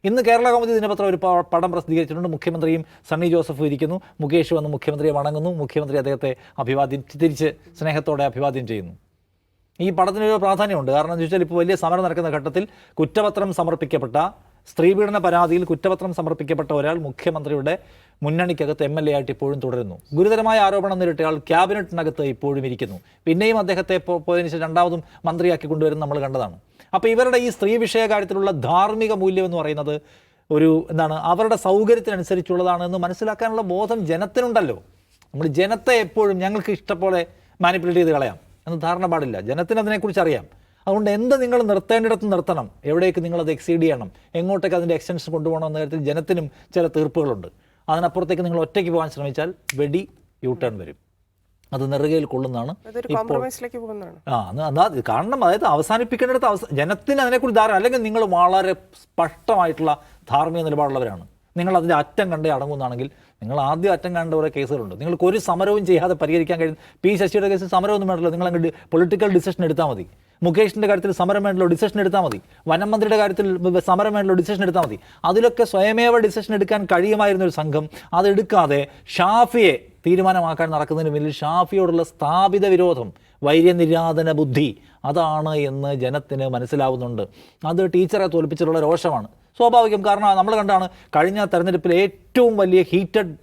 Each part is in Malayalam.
ഇന്ന് കേരള കൗമുദി ദിനപത്രം ഒരു പടം പ്രസിദ്ധീകരിച്ചിട്ടുണ്ട്. മുഖ്യമന്ത്രിയും സണ്ണി ജോസഫും ഇരിക്കുന്നു. മുകേഷ് വന്ന് മുഖ്യമന്ത്രിയെ വണങ്ങുന്നു. മുഖ്യമന്ത്രി അദ്ദേഹത്തെ തിരിച്ച് സ്നേഹത്തോടെ അഭിവാദ്യം ചെയ്യുന്നു. ഈ പടത്തിനൊരു പ്രാധാന്യമുണ്ട്. കാരണം എന്താ വെച്ചാൽ ഇപ്പോൾ വലിയ സമരം നടക്കുന്ന ഘട്ടത്തിൽ കുറ്റപത്രം സമർപ്പിക്കപ്പെട്ട സ്ത്രീപീഡന പരാതിയിൽ കുറ്റപത്രം സമർപ്പിക്കപ്പെട്ട ഒരാൾ മുഖ്യമന്ത്രിയുടെ മുന്നണിക്കകത്ത് MLA ആയിട്ട് ഇപ്പോഴും തുടരുന്നു. ഗുരുതരമായ ആരോപണം നേരിട്ടയാൾ ക്യാബിനറ്റിനകത്ത് ഇപ്പോഴും ഇരിക്കുന്നു. പിന്നെയും അദ്ദേഹത്തെ പോയതിനു ശേഷം രണ്ടാമതും മന്ത്രിയാക്കി കൊണ്ടുവരുന്ന നമ്മൾ കണ്ടതാണ്. അപ്പോൾ ഇവരുടെ ഈ സ്ത്രീ വിഷയ കാര്യത്തിലുള്ള ധാർമ്മിക മൂല്യം എന്ന് പറയുന്നത് അവരുടെ സൗകര്യത്തിനനുസരിച്ചുള്ളതാണെന്ന് മനസ്സിലാക്കാനുള്ള ബോധം ജനത്തിനുണ്ടല്ലോ. നമ്മൾ ജനത്തെ എപ്പോഴും ഞങ്ങൾക്ക് ഇഷ്ടപോലെ മാനിപ്പുലേറ്റ് ചെയ്ത് കളയാം എന്ന് ധാരണ പാടില്ല. ജനത്തിന് അതിനെക്കുറിച്ച് അറിയാം. അതുകൊണ്ട് എന്ത് നിങ്ങൾ നിർത്തേണ്ടിടത്ത് നിർത്തണം, എവിടേക്ക് നിങ്ങളത് എക്സീഡ് ചെയ്യണം, എങ്ങോട്ടേക്ക് അതിൻ്റെ എക്സ്റ്റൻഷൻ കൊണ്ടുപോകണം എന്ന കാര്യത്തിൽ ജനത്തിനും ചില തീർപ്പുകളുണ്ട്. അതിനപ്പുറത്തേക്ക് നിങ്ങൾ ഒറ്റയ്ക്ക് പോകാൻ ശ്രമിച്ചാൽ വെടി യൂട്ടേൺ വരും. അത് നെറുകയിൽ കൊള്ളുന്നതാണ്. കാരണം അതായത് അവസാനിപ്പിക്കേണ്ടിടത്ത് ജനത്തിന് അതിനെക്കുറിച്ച് ധാരണ, അല്ലെങ്കിൽ നിങ്ങൾ വളരെ സ്പഷ്ടമായിട്ടുള്ള ധാർമ്മിക നിലപാടുള്ളവരാണ്, നിങ്ങൾ അതിൻ്റെ അറ്റം കണ്ടേ അടങ്ങുന്നതാണെങ്കിൽ നിങ്ങൾ ആദ്യം അറ്റം കാണേണ്ട കുറേ കേസുകളുണ്ട്. നിങ്ങൾക്ക് ഒരു സമരവും ചെയ്യാതെ പരിഹരിക്കാൻ കഴിയും. പി ശശിയുടെ കേസിൽ സമരമൊന്നും വേണ്ടല്ലോ, നിങ്ങൾ അങ്ങ് പൊളിറ്റിക്കൽ ഡിസിഷൻ എടുത്താൽ മതി. മുകേഷിൻ്റെ കാര്യത്തിൽ സമരം വേണ്ടല്ലോ, ഡിസിഷൻ എടുത്താൽ മതി. വനം മന്ത്രിയുടെ കാര്യത്തിൽ സമരം വേണ്ടല്ലോ, ഡിസിഷൻ എടുത്താൽ മതി. അതിലൊക്കെ സ്വയമേവ ഡിസിഷൻ എടുക്കാൻ കഴിയുമായിരുന്ന ഒരു സംഘം അതെടുക്കാതെ ഷാഫിയെ തീരുമാനമാക്കാൻ നടക്കുന്നതിന് പിന്നിൽ ഷാഫിയോടുള്ള സ്ഥാപിത വിരോധം, വൈര്യനിര്യാതന ബുദ്ധി അതാണ് എന്ന് ജനത്തിന് മനസ്സിലാവുന്നുണ്ട്. അത് ടീച്ചറെ തോൽപ്പിച്ചിട്ടുള്ള രോഷമാണ് സ്വാഭാവികം. കാരണം നമ്മൾ കണ്ടാണ് കഴിഞ്ഞ തെരഞ്ഞെടുപ്പിൽ ഏറ്റവും വലിയ ഹീറ്റഡ്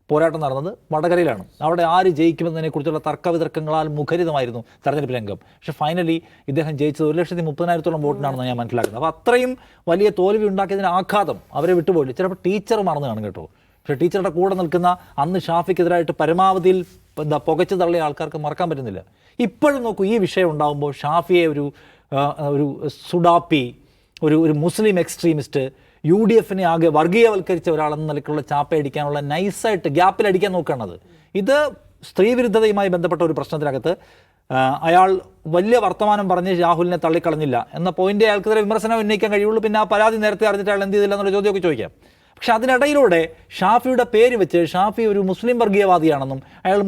പോരാട്ടം നടന്നത് വടകരയിലാണ്. അവിടെ ആര് ജയിക്കുമെന്നതിനെക്കുറിച്ചുള്ള തർക്കവിതർക്കങ്ങളാൽ മുഖരിതമായിരുന്നു തെരഞ്ഞെടുപ്പ് രംഗം. പക്ഷേ ഫൈനലി ഇദ്ദേഹം ജയിച്ചത് 1,30,000 വോട്ടിനാണെന്ന് ഞാൻ മനസ്സിലാക്കുന്നത്. അപ്പോൾ അത്രയും വലിയ തോൽവി ഉണ്ടാക്കിയതിൻ്റെ ആഘാതം അവരെ വിട്ടുപോയില്ല. ചിലപ്പോൾ ടീച്ചർ മറന്നു കാണും കേട്ടോ. പക്ഷേ ടീച്ചറുടെ കൂടെ നിൽക്കുന്ന അന്ന് ഷാഫിക്കെതിരായിട്ട് പരമാവധിയിൽ പുകച്ചു തള്ളിയ ആൾക്കാർക്ക് മറക്കാൻ പറ്റുന്നില്ല. ഇപ്പോഴും നോക്കൂ, ഈ വിഷയം ഉണ്ടാകുമ്പോൾ ഷാഫിയെ ഒരു സുഡാപ്പി, ഒരു മുസ്ലിം എക്സ്ട്രീമിസ്റ്റ്, UDF-നെ ആകെ വർഗീയവൽക്കരിച്ച ഒരാളെന്ന നിലയ്ക്കുള്ള ചാപ്പയടിക്കാനുള്ള നൈസായിട്ട് ഗ്യാപ്പിലടിക്കാൻ നോക്കുകയാണത്. ഇത് സ്ത്രീവിരുദ്ധതയുമായി ബന്ധപ്പെട്ട ഒരു പ്രശ്നത്തിനകത്ത് അയാൾ വലിയ വർത്തമാനം പറഞ്ഞ് രാഹുലിനെ തള്ളിക്കളഞ്ഞില്ല എന്ന പോയിന്റ് അയാൾക്കെതിരെ വിമർശനം ഉന്നയിക്കാൻ കഴിയുള്ളൂ. പിന്നെ ആ പരാതി നേരത്തെ അറിഞ്ഞിട്ട് അയാൾ എന്ത് ചെയ്തില്ല എന്നുള്ള ചോദ്യമൊക്കെ ചോദിക്കാം. പക്ഷെ അതിനിടയിലൂടെ ഷാഫിയുടെ പേര് വെച്ച് ഷാഫി ഒരു മുസ്ലിം വർഗീയവാദിയാണെന്നും അയാൾ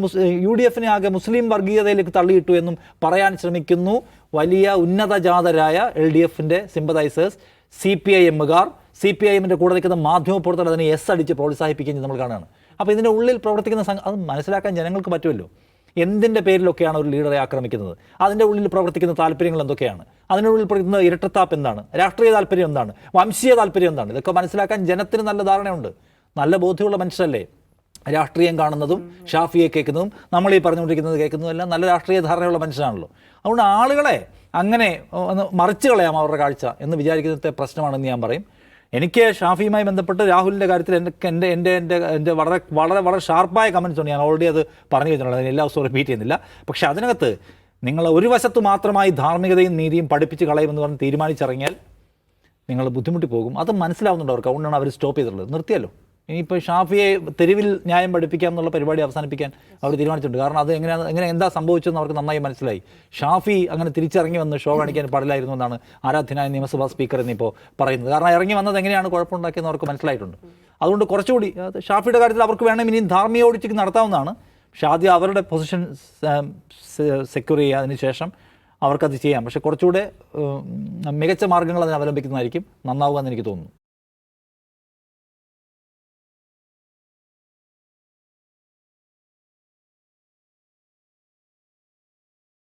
UDF-നെ ആകെ മുസ്ലിം വർഗീയതയിലേക്ക് തള്ളിയിട്ടു എന്നും പറയാൻ ശ്രമിക്കുന്നു വലിയ ഉന്നതജാതരായ LDF-ന്റെ സിമ്പതൈസേഴ്സ്, CPIM-കാർ. CPIM-ന്റെ കൂടെ നിൽക്കുന്ന മാധ്യമപ്രവർത്തകർ അതിനെ അടിച്ച് പ്രോത്സാഹിപ്പിക്കുകയും നമ്മൾ കാണുകയാണ്. അപ്പോൾ ഇതിൻ്റെ ഉള്ളിൽ പ്രവർത്തിക്കുന്ന അത് മനസ്സിലാക്കാൻ ജനങ്ങൾക്ക് പറ്റുമല്ലോ. എന്തിൻ്റെ പേരിലൊക്കെയാണ് ഒരു ലീഡറെ ആക്രമിക്കുന്നത്, അതിൻ്റെ ഉള്ളിൽ പ്രവർത്തിക്കുന്ന താല്പര്യങ്ങൾ എന്തൊക്കെയാണ്, അതിനുള്ളിൽ പ്രവർത്തിക്കുന്ന ഇരട്ടത്താപ്പ് എന്താണ്, രാഷ്ട്രീയ താല്പര്യം എന്താണ്, വംശീയ താല്പര്യം എന്താണ്, ഇതൊക്കെ മനസ്സിലാക്കാൻ ജനത്തിന് നല്ല ധാരണയുണ്ട്. നല്ല ബോധ്യമുള്ള മനുഷ്യരല്ലേ രാഷ്ട്രീയം കാണുന്നതും ഷാഫിയെ കേൾക്കുന്നതും നമ്മൾ ഈ പറഞ്ഞുകൊണ്ടിരിക്കുന്നത് കേൾക്കുന്നതും എല്ലാം നല്ല രാഷ്ട്രീയ ധാരണയുള്ള മനുഷ്യനാണല്ലോ. അതുകൊണ്ട് ആളുകളെ അങ്ങനെ മറിച്ച് കളയാം അവരുടെ കാഴ്ച എന്ന് വിചാരിക്കുന്നത്തെ പ്രശ്നമാണെന്ന് ഞാൻ പറയും. എനിക്ക് ഷാഫിയുമായി ബന്ധപ്പെട്ട് രാഹുലിൻ്റെ കാര്യത്തിൽ എൻ്റെ വളരെ വളരെ വളരെ ഷാർപ്പായ കമൻസ് ഉണ്ട്. ഞാൻ ഓൾറെഡി അത് പറഞ്ഞു വെച്ചിട്ടുണ്ട്, അതിന് എല്ലാ ദിവസവും റിപ്പീറ്റ് ചെയ്യുന്നില്ല. പക്ഷേ അതിനകത്ത് നിങ്ങൾ ഒരു വശത്ത് മാത്രമായി ധാർമ്മികതയും നീതിയും പഠിപ്പിച്ച് കളയുമെന്ന് പറഞ്ഞ് തീരുമാനിച്ചിറങ്ങിയാൽ നിങ്ങൾ ബുദ്ധിമുട്ടി പോകും. അത് മനസ്സിലാവുന്നുണ്ട് അവർക്ക്. അതുകൊണ്ടാണ് അവർ സ്റ്റോപ്പ് ചെയ്തിട്ടുള്ളത്. നിർത്തിയല്ലോ. ഇനിയിപ്പോൾ ഷാഫിയെ തെരുവിൽ ന്യായം പഠിപ്പിക്കാം എന്നുള്ള പരിപാടി അവസാനിപ്പിക്കാൻ അവർ തീരുമാനിച്ചിട്ടുണ്ട്. കാരണം അത് എന്താ സംഭവിച്ചതെന്ന് അവർക്ക് നന്നായി മനസ്സിലായി. ഷാഫി അങ്ങനെ തിരിച്ചിറങ്ങി വന്ന് ഷോ കാണിക്കാൻ പാടില്ലായിരുന്നു എന്നാണ് ആരാധ്യനായ നിയമസഭാ സ്പീക്കർ എന്നിപ്പോൾ പറയുന്നത്. കാരണം ഇറങ്ങി വന്നത് എങ്ങനെയാണ് കുഴപ്പമുണ്ടാക്കിയെന്ന് അവർക്ക് മനസ്സിലായിട്ടുണ്ട്. അതുകൊണ്ട് കുറച്ചുകൂടി ഷാഫിയുടെ കാര്യത്തിൽ അവർക്ക് വേണമെങ്കിൽ ഇനിയും ധാർമ്മിക ഓടിച്ച് നടത്താവുന്നതാണ്. പക്ഷേ ആദ്യം അവരുടെ പൊസിഷൻ സെക്യൂർ ചെയ്യുക, അതിനുശേഷം അവർക്കത് ചെയ്യാം. പക്ഷേ കുറച്ചുകൂടെ മികച്ച മാർഗ്ഗങ്ങൾ അതിന് അവലംബിക്കുന്നതായിരിക്കും നന്നാവുക എന്ന് എനിക്ക് തോന്നുന്നു.